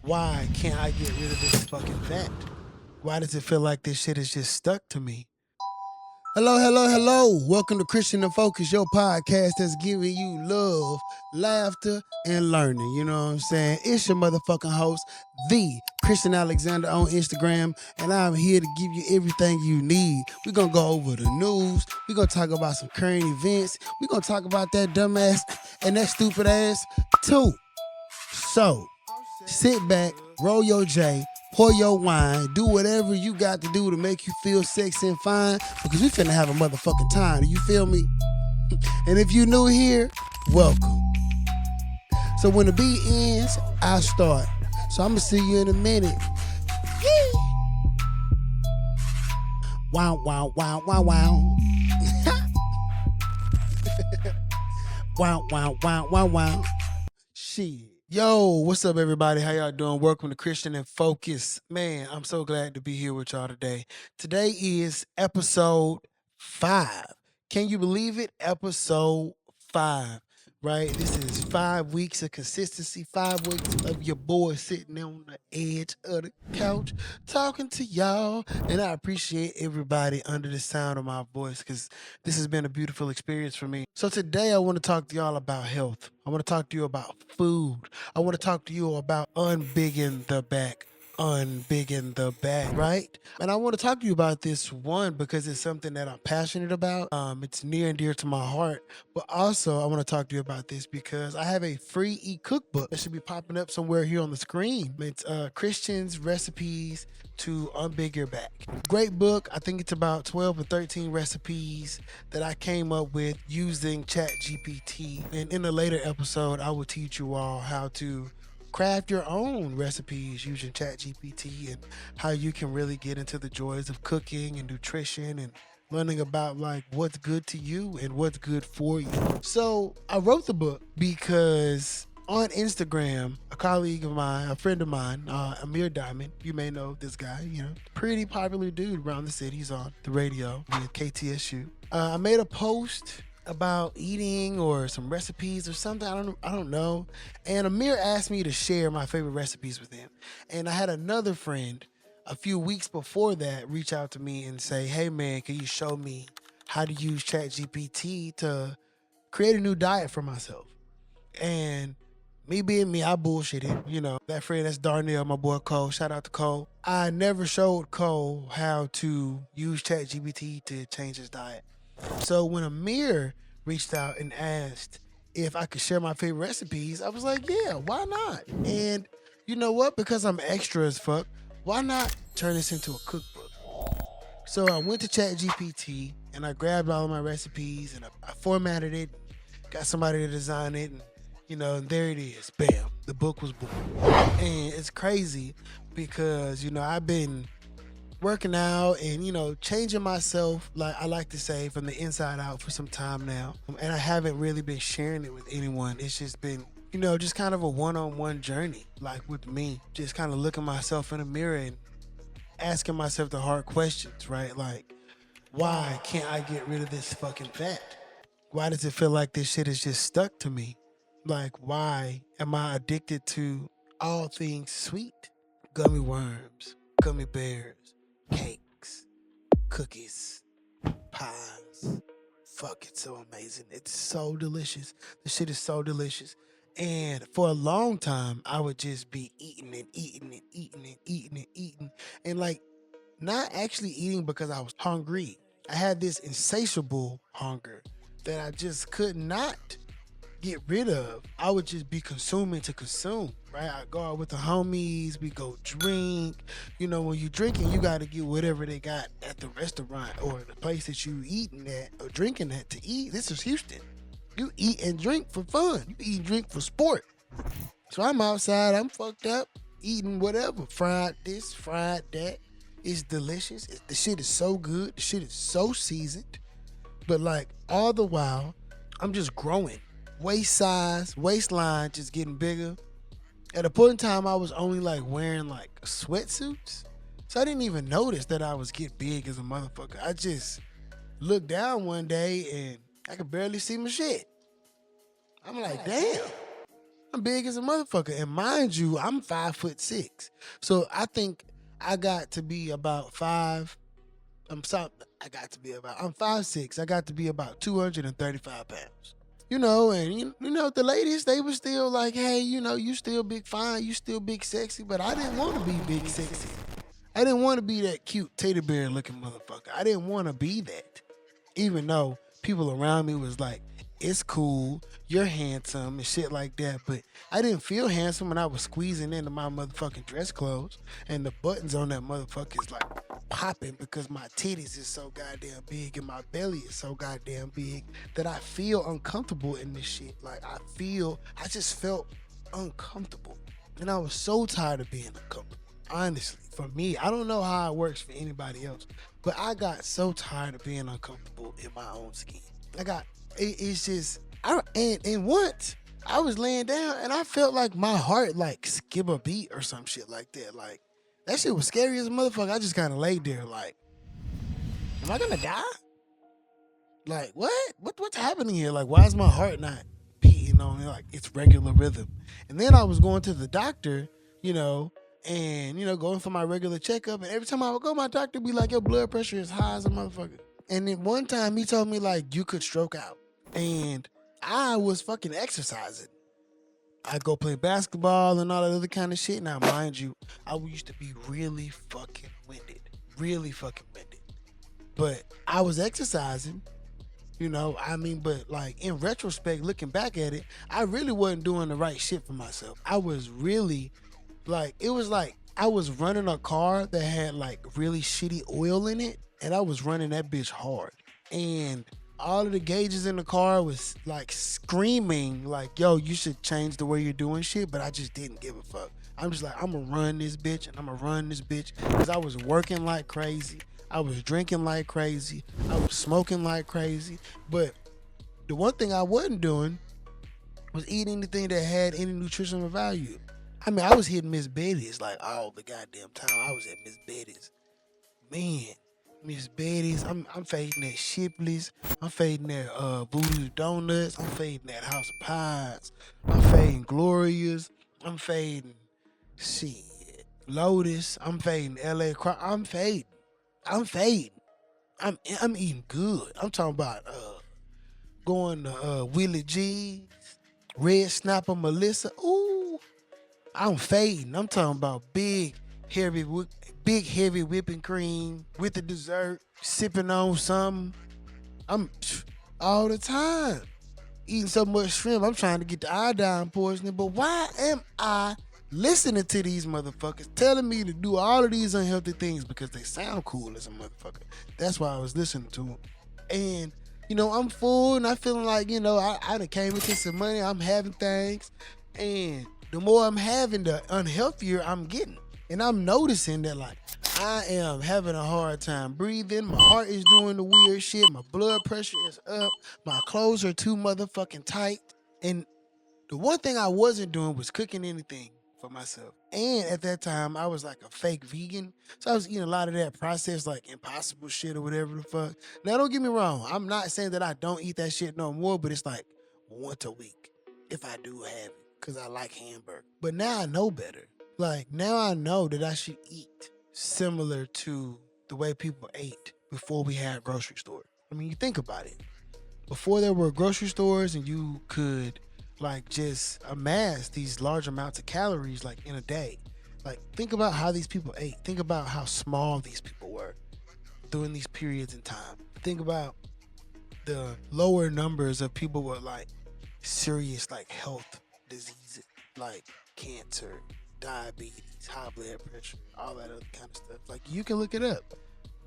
Why can't I get rid of this fucking fact? Why does it feel like this shit is just stuck to me? Hello, hello, hello. Welcome to ChristianNFocus, your podcast that's giving you love, laughter, and learning. You know what I'm saying? It's your motherfucking host, the Christian Alexander on Instagram, and I'm here to give you everything you need. We're going to go over the news. We're going to talk about some current events. We're going to talk about that dumbass and that stupid ass too. So, sit back, roll your J, pour your wine, do whatever you got to do to make you feel sexy and fine, because we finna have a motherfucking time. Do you feel me? And if you new here, welcome. So when the beat ends, I start. So I'm gonna see you in a minute. Yee. Wow, wow, wow, wow, wow. Wow, wow, wow, wow, wow. Shit. Yo, what's up, everybody? How y'all doing? Welcome to ChristianNFocus. Man, I'm so glad to be here with y'all today. Today is episode 5. Can you believe it? Episode 5, right? This is 5 weeks of consistency, 5 weeks of your boy sitting on the edge of the couch talking to y'all. And I appreciate everybody under the sound of my voice because this has been a beautiful experience for me. So today I want to talk to y'all about health. I want to talk to you about food. I want to talk to you about unbigging the back. Unbigging the back, right? And I want to talk to you about this one because it's something that I'm passionate about. It's near and dear to my heart. But also, I want to talk to you about this because I have a free e-cookbook that should be popping up somewhere here on the screen. It's Christian's recipes to Unbig Your Back. Great book. I think it's about 12 or 13 recipes that I came up with using ChatGPT. And in a later episode, I will teach you all how to craft your own recipes using ChatGPT and how you can really get into the joys of cooking and nutrition and learning about like what's good to you and what's good for you. So I wrote the book because on Instagram, a colleague of mine, a friend of mine, Amir Diamond, you may know this guy, pretty popular dude around the city. He's on the radio via KTSU. I made a post about eating or some recipes or something. I don't know. And Amir asked me to share my favorite recipes with him. And I had another friend a few weeks before that reach out to me and say, hey man, can you show me how to use ChatGPT to create a new diet for myself? And me being me, I bullshitted. That friend, that's Darnell, my boy Cole. Shout out to Cole. I never showed Cole how to use ChatGPT to change his diet. So when Amir reached out and asked if I could share my favorite recipes, I was like, yeah, why not? And you know what? Because I'm extra as fuck, why not turn this into a cookbook? So I went to ChatGPT and I grabbed all of my recipes and I formatted it, got somebody to design it, and there it is. Bam, the book was born. And it's crazy because, I've been working out and changing myself, like I like to say, from the inside out for some time now, and I haven't really been sharing it with anyone. It's just been just kind of a one-on-one journey, like with me, just kind of looking myself in the mirror and asking myself the hard questions, right? Like, why can't I get rid of this fucking fact? Why does it feel like this shit is just stuck to me? Like, why am I addicted to all things sweet? Gummy worms, gummy bears, cakes, cookies, pies. Fuck, it's so amazing. It's so delicious. The shit is so delicious. And for a long time, I would just be eating and eating and eating and eating and eating. And like, not actually eating because I was hungry. I had this insatiable hunger that I just could not get rid of. I would just be consuming to consume, right? I go out with the homies, we go drink. When you drinking, you got to get whatever they got at the restaurant or the place that you eating at or drinking at to eat. This is Houston. You eat and drink for fun. You eat and drink for sport. So I'm outside, I'm fucked up, eating whatever. Fried this, fried that. It's delicious. The shit is so good. The shit is so seasoned. But like all the while, I'm just growing. Waist size, waistline just getting bigger. At a point in time, I was only like wearing like sweatsuits. So I didn't even notice that I was getting big as a motherfucker. I just looked down one day and I could barely see my shit. I'm like, damn. I'm big as a motherfucker. And mind you, I'm 5'6". So I think I got to be about I'm 5'6". I got to be about 235 pounds. And the ladies, they were still like, hey, you still big fine, you still big sexy, but I didn't want to be big sexy. I didn't want to be that cute teddy bear looking motherfucker. I didn't want to be that. Even though people around me was like, it's cool, you're handsome and shit like that. But I didn't feel handsome when I was squeezing into my motherfucking dress clothes and the buttons on that motherfucker is like popping because my titties is so goddamn big and my belly is so goddamn big that I feel uncomfortable in this shit. Like I just felt uncomfortable. And I was so tired of being uncomfortable. Honestly, for me, I don't know how it works for anybody else, but I got so tired of being uncomfortable in my own skin. It's just, and once I was laying down and I felt like my heart like skip a beat or some shit like that. Like that shit was scary as a motherfucker. I just kind of laid there like, am I gonna die? Like what? What's happening here? Like why is my heart not beating on like its regular rhythm? And then I was going to the doctor, and going for my regular checkup, and every time I would go, my doctor be like, your blood pressure is high as a motherfucker. And then one time he told me like you could stroke out. And I was fucking exercising. I go play basketball and all that other kind of shit. Now, mind you, I used to be really fucking winded. But I was exercising, but like in retrospect, looking back at it, I really wasn't doing the right shit for myself. I was really it was like I was running a car that had like really shitty oil in it, and I was running that bitch hard. And all of the gauges in the car was like screaming like, yo, you should change the way you're doing shit, but I just didn't give a fuck. I'm just like, I'm gonna run this bitch because I was working like crazy. I was drinking like crazy. I was smoking like crazy. But the one thing I wasn't doing was eating anything that had any nutritional value. I mean, I was hitting Miss Betty's like all the goddamn time. I was at Miss Betty's. Man, Miss Betty's. I'm fading that Shipley's. I'm fading that Voodoo Donuts. I'm fading that House of Pies. I'm fading Gloria's. I'm fading shit Lotus. I'm fading LA Croc. I'm fading. I'm eating good. I'm talking about going to Willie G's, Red Snapper Melissa. Ooh, I'm fading. I'm talking about big heavy whipping cream with the dessert, sipping on something. I'm all the time eating so much shrimp. I'm trying to get the iodine poisoning, but why am I listening to these motherfuckers telling me to do all of these unhealthy things because they sound cool as a motherfucker? That's why I was listening to them. And I'm full and I feeling like I done came into some money. I'm having things, and the more I'm having, the unhealthier I'm getting. And I'm noticing that like I am having a hard time breathing. My heart is doing the weird shit. My blood pressure is up. My clothes are too motherfucking tight. And the one thing I wasn't doing was cooking anything for myself. And at that time, I was like a fake vegan. So I was eating a lot of that processed like Impossible shit or whatever the fuck. Now, don't get me wrong. I'm not saying that I don't eat that shit no more, but it's like once a week if I do have it because I like hamburger. But now I know better. Like now I know that I should eat similar to the way people ate before we had grocery stores. I mean, you think about it. Before there were grocery stores and you could like just amass these large amounts of calories like in a day. Like think about how these people ate. Think about how small these people were during these periods in time. Think about the lower numbers of people with like serious like health diseases like cancer, diabetes, high blood pressure, all that other kind of stuff. Like you can look it up.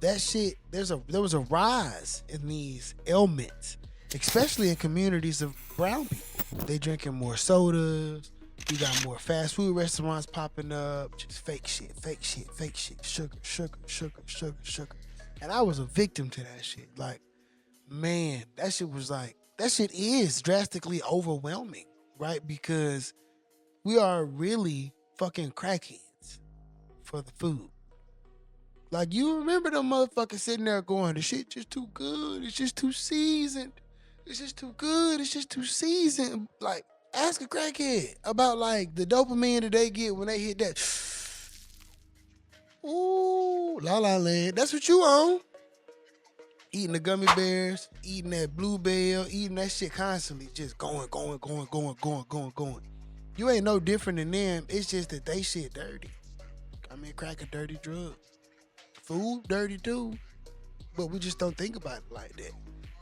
That shit, there was a rise in these ailments, especially in communities of brown people. They drinking more sodas. You got more fast food restaurants popping up. Just fake shit. Sugar. And I was a victim to that shit. Like, man, that shit is drastically overwhelming, right? Because we are really fucking crackheads for the food. Like, you remember them motherfuckers sitting there going, the shit just too good. It's just too seasoned. It's just too good. It's just too seasoned. Like, Ask a crackhead about like the dopamine that they get when they hit that. Ooh, La La Land. That's what you on. Eating the gummy bears, eating that bluebell, eating that shit constantly, just going. You ain't no different than them. It's just that they shit dirty. I mean, crack a dirty drug. Food dirty too. But we just don't think about it like that.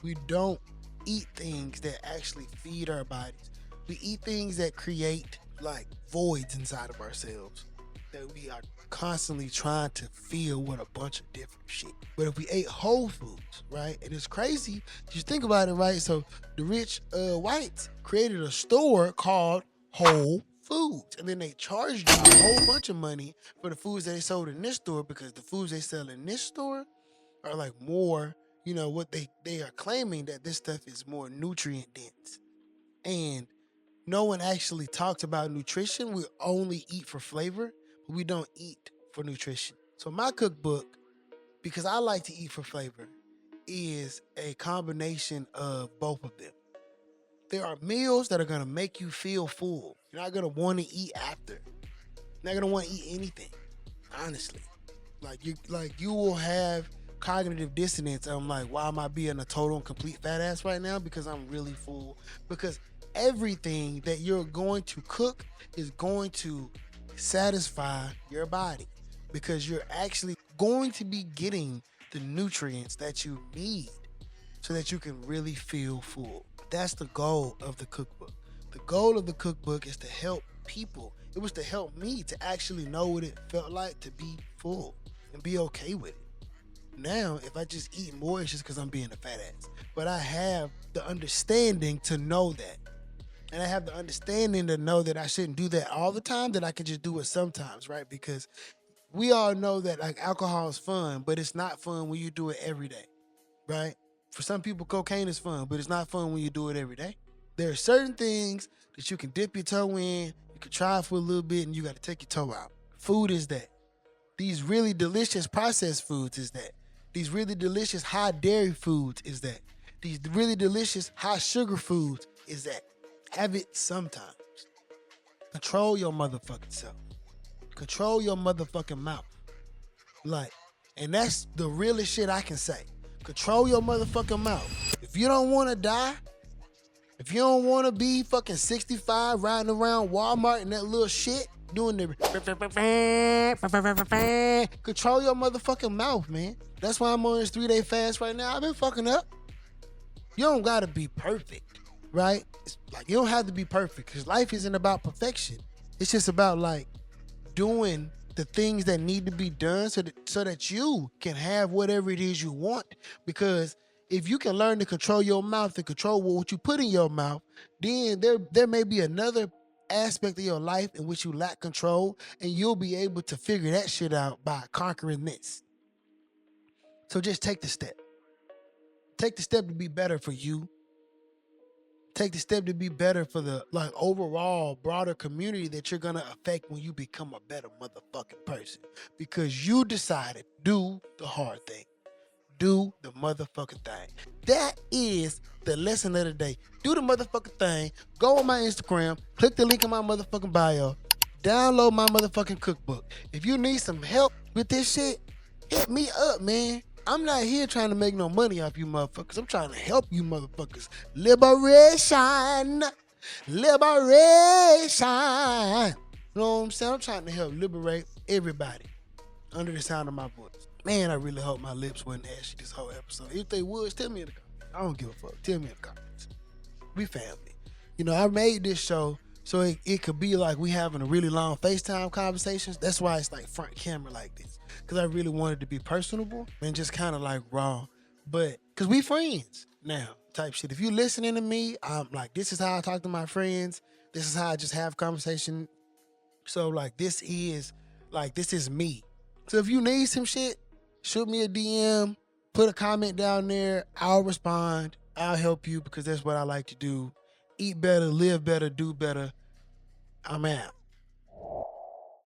We don't eat things that actually feed our bodies. We eat things that create like voids inside of ourselves that we are constantly trying to fill with a bunch of different shit. But if we ate whole foods, right? And it's crazy. You think about it, right? So the rich whites created a store called Whole Foods. And then they charged you a whole bunch of money for the foods that they sold in this store, because the foods they sell in this store are like more, what they are claiming that this stuff is more nutrient dense. And no one actually talks about nutrition. We only eat for flavor, but we don't eat for nutrition. So my cookbook, because I like to eat for flavor, is a combination of both of them. There are meals that are going to make you feel full. You're not going to want to eat after. You're not going to want to eat anything, honestly. You will have cognitive dissonance. I'm like, why am I being a total and complete fat ass right now? Because I'm really full. Because everything that you're going to cook is going to satisfy your body, because you're actually going to be getting the nutrients that you need so that you can really feel full. That's the goal of the cookbook. The goal of the cookbook is to help people. It was to help me to actually know what it felt like to be full and be okay with it. Now, if I just eat more, it's just because I'm being a fat ass. But I have the understanding to know that. And I have the understanding to know that I shouldn't do that all the time, that I can just do it sometimes, right? Because we all know that like alcohol is fun, but it's not fun when you do it every day, right? For some people, cocaine is fun, but it's not fun when you do it every day. There are certain things that you can dip your toe in, you can try for a little bit, and you got to take your toe out. Food is that. These really delicious processed foods is that. These really delicious high dairy foods is that. These really delicious high sugar foods is that. Have it sometimes. Control your motherfucking self. Control your motherfucking mouth. And that's the realest shit I can say. Control your motherfucking mouth. If you don't want to die, if you don't want to be fucking 65 riding around Walmart and that little shit, doing the control your motherfucking mouth, man. That's why I'm on this 3-day fast right now. I've been fucking up. You don't gotta be perfect, right? It's like, you don't have to be perfect, because life isn't about perfection. It's just about like doing the things that need to be done so that you can have whatever it is you want. Because if you can learn to control your mouth and control what you put in your mouth, then there may be another aspect of your life in which you lack control, and you'll be able to figure that shit out by conquering this. So just take the step. Take the step to be better for you. Take the step to be better for the overall broader community that you're gonna affect when you become a better motherfucking person. Because you decided, do the hard thing. Do the motherfucking thing. That is the lesson of the day. Do the motherfucking thing. Go on my Instagram. Click the link in my motherfucking bio. Download my motherfucking cookbook. If you need some help with this shit, hit me up, man. I'm not here trying to make no money off you motherfuckers. I'm trying to help you motherfuckers. Liberation. Liberation. You know what I'm saying? I'm trying to help liberate everybody under the sound of my voice. Man, I really hope my lips wasn't ashy this whole episode. If they was, tell me in the comments. I don't give a fuck. Tell me in the comments. We family. I made this show so it could be like we having a really long FaceTime conversations. That's why it's like front camera like this. Because I really wanted to be personable and just kind of like raw. But, because we friends now type shit. If you listening to me, I'm like, this is how I talk to my friends. This is how I just have conversation. So this is me. So if you need some shit, shoot me a DM, put a comment down there. I'll respond. I'll help you, because that's what I like to do. Eat better, live better, do better. I'm out.